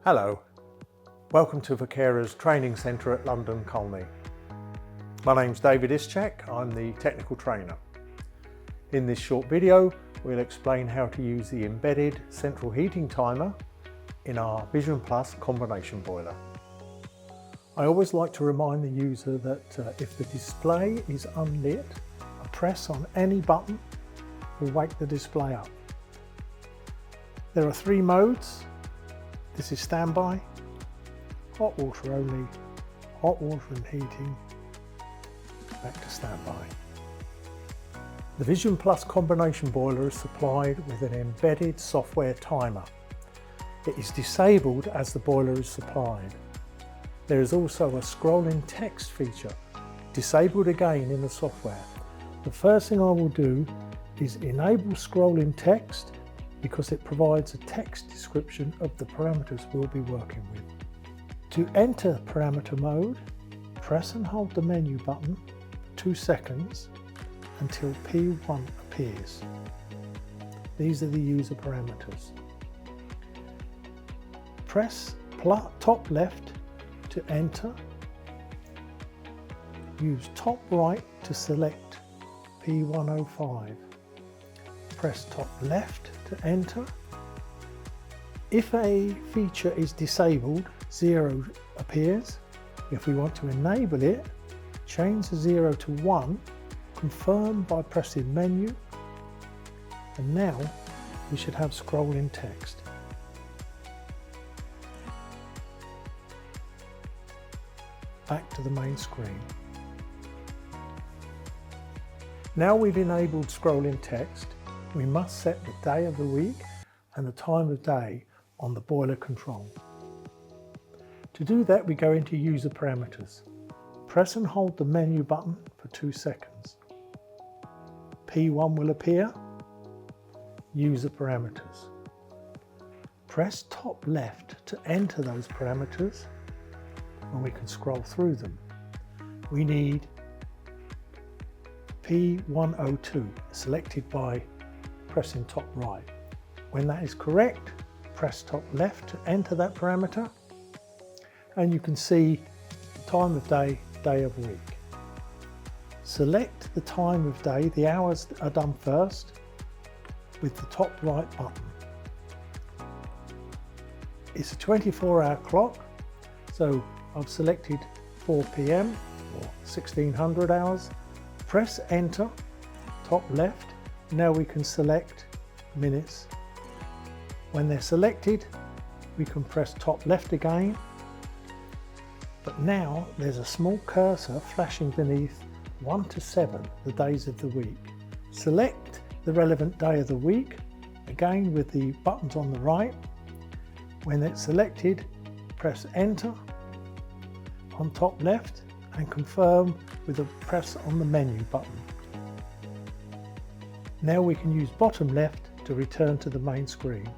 Hello, welcome to Vokèra's training centre at London Colney. My name's David Ischak, I'm the technical trainer. In this short video we'll explain how to use the embedded central heating timer in our Vision Plus combination boiler. I always like to remind the user that if the display is unlit, a press on any button will wake the display up. There are three modes. This is standby, hot water only, hot water and heating, back to standby. The Vision Plus combination boiler is supplied with an embedded software timer. It is disabled as the boiler is supplied. There is also a scrolling text feature, disabled again in the software. The first thing I will do is enable scrolling text because it provides a text description of the parameters we'll be working with. To enter parameter mode, press and hold the menu button for 2 seconds until P1 appears. These are the user parameters. Press top left to enter. Use top right to select P105. Press top left to enter. If a feature is disabled, 0 appears. If we want to enable it, change the 0 to 1, confirm by pressing menu, and now we should have scrolling text. Back to the main screen. Now we've enabled scrolling text, we must set the day of the week and the time of day on the boiler control. To do that, we go into user parameters. Press and hold the menu button for 2 seconds. P1 will appear. User parameters. Press top left to enter those parameters and we can scroll through them. We need P102 selected by pressing top right. When that is correct, press top left to enter that parameter and you can see time of day, day of week. Select the time of day, the hours are done first with the top right button. It's a 24-hour clock, so I've selected 4 p.m. or 1600 hours. Press enter, top left. Now we can select minutes. When they're selected, we can press top left again. But now there's a small cursor flashing beneath 1 to 7, the days of the week. Select the relevant day of the week, again with the buttons on the right. When it's selected, press enter on top left and confirm with a press on the menu button. Now we can use bottom left to return to the main screen.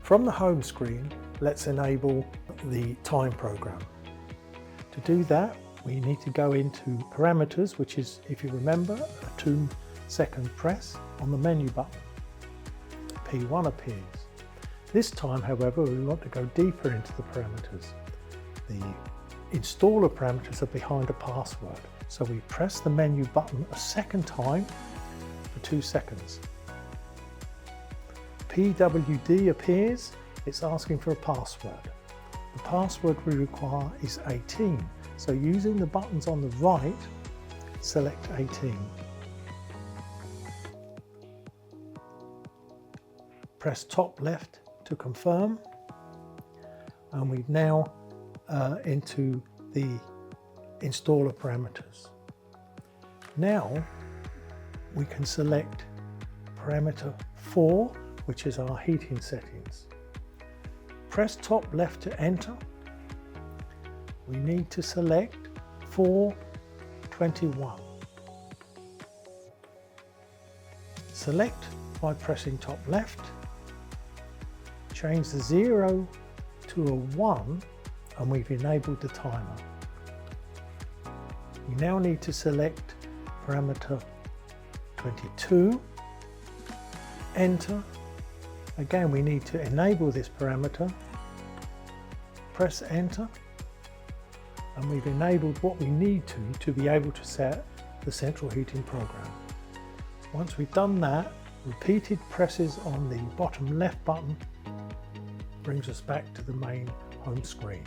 From the home screen, let's enable the time program. To do that, we need to go into parameters, which is, if you remember, a 2-second press on the menu button. P1 appears. This time, however, we want to go deeper into the parameters. The installer parameters are behind a password, so we press the menu button a second time for 2 seconds. PWD appears, it's asking for a password. The password we require is 18, so using the buttons on the right, select 18. Press top left to confirm, and we've now into the installer parameters. Now we can select parameter 4, which is our heating settings. Press top left to enter. We need to select 421. Select by pressing top left. Change the 0 to a 1 and we've enabled the timer. We now need to select parameter 22, enter, Again, we need to enable this parameter, press enter, and we've enabled what we need to be able to set the central heating program. Once we've done that, repeated presses on the bottom left button brings us back to the main home screen.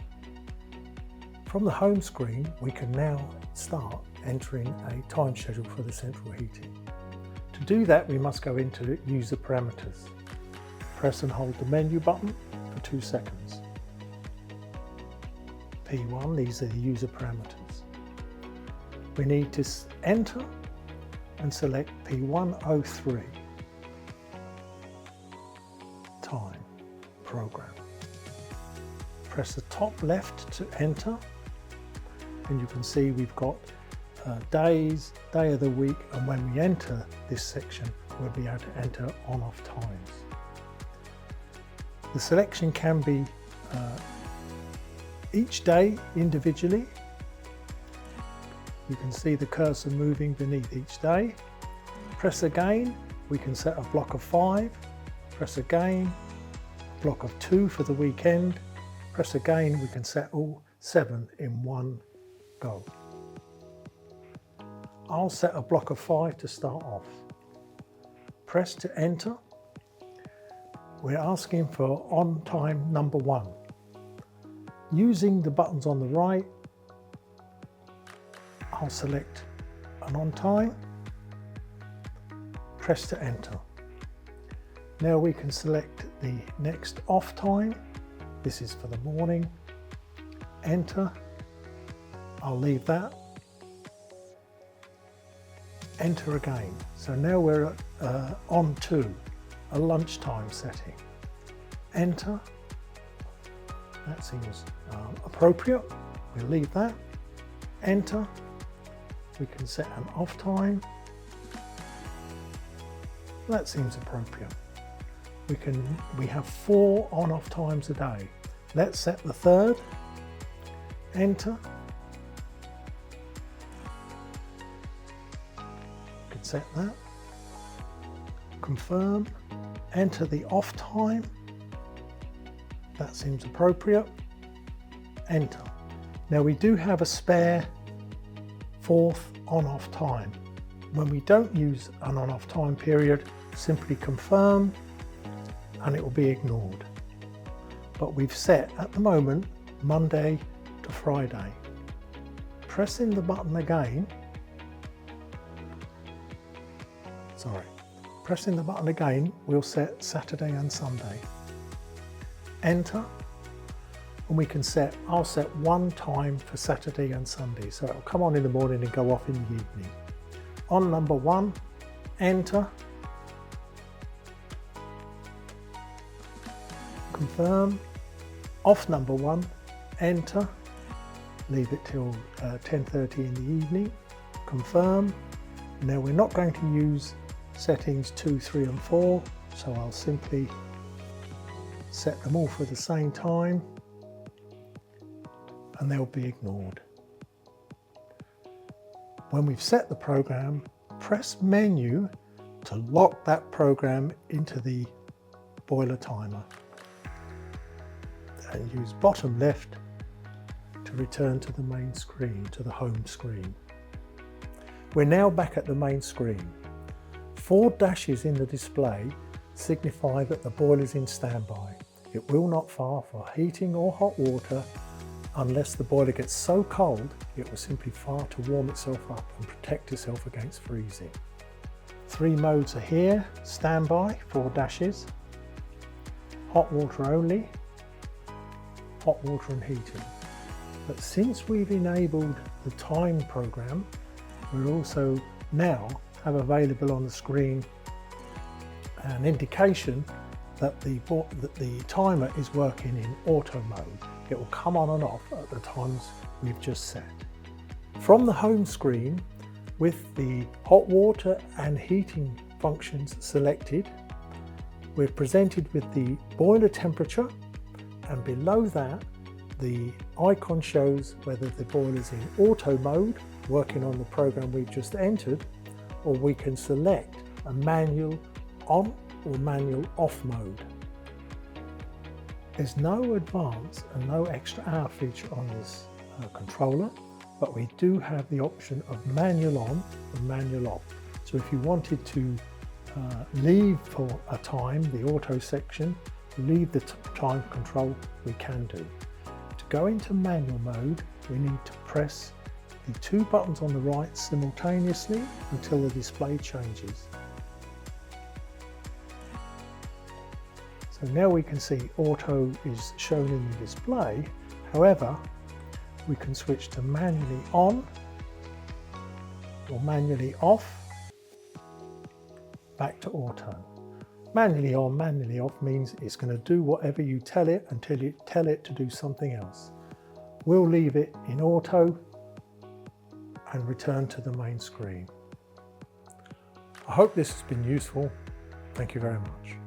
From the home screen, we can now start entering a time schedule for the central heating. To do that, we must go into user parameters. Press and hold the menu button for 2 seconds. P1, these are the user parameters. We need to enter and select P103, time, program. Press the top left to enter, and you can see we've got days, day of the week, and when we enter this section, we'll be able to enter on-off times. The selection can be each day individually. You can see the cursor moving beneath each day. Press again, we can set a block of 5. Press again, a block of 2 for the weekend. Press again, we can set all 7 in one go. I'll set a block of 5 to start off. Press to enter. We're asking for on time number 1. Using the buttons on the right, I'll select an on time, press to enter. Now we can select the next off time. This is for the morning. Enter. I'll leave that. Enter again. So now we're on to a lunchtime setting. Enter. That seems appropriate. We'll leave that. Enter. We can set an off time. That seems appropriate. We have 4 on-off times a day. Let's set the 3rd. Enter. We can set that. Confirm. Enter the off time. That seems appropriate. Enter. Now we do have a spare 4th on-off time. When we don't use an on-off time period, simply confirm and it will be ignored. But we've set at the moment Monday to Friday. Pressing the button again, pressing the button again, we'll set Saturday and Sunday. Enter, and we can set, I'll set 1 time for Saturday and Sunday, so it'll come on in the morning and go off in the evening. On number 1, enter, confirm. Off number 1, enter, leave it till 10:30 in the evening, confirm. Now we're not going to use settings 2, 3 and 4, so I'll simply set them all for the same time and they'll be ignored. When we've set the program, press menu to lock that program into the boiler timer and use bottom left to return to the main screen, to the home screen. We're now back at the main screen. 4 dashes in the display signify that the boiler is in standby. It will not fire for heating or hot water unless the boiler gets so cold it will simply fire to warm itself up and protect itself against freezing. 3 modes are here: standby, 4 dashes, hot water only, hot water and heating. But since we've enabled the time program, we'll also now have available on the screen an indication that the timer is working in auto mode. It will come on and off at the times we've just set. From the home screen, with the hot water and heating functions selected, we're presented with the boiler temperature, and below that the icon shows whether the boiler is in auto mode, working on the program we've just entered, or we can select a manual on or manual off mode. There's no advance and no extra hour feature on this controller, but we do have the option of manual on and manual off. So if you wanted to leave for a time, the auto section, leave the time control, we can do. To go into manual mode, we need to press the two buttons on the right simultaneously until the display changes. So now we can see auto is shown in the display. However, we can switch to manually on or manually off, back to auto. Manually on, manually off means it's going to do whatever you tell it until you tell it to do something else. We'll leave it in auto and return to the main screen. I hope this has been useful. Thank you very much.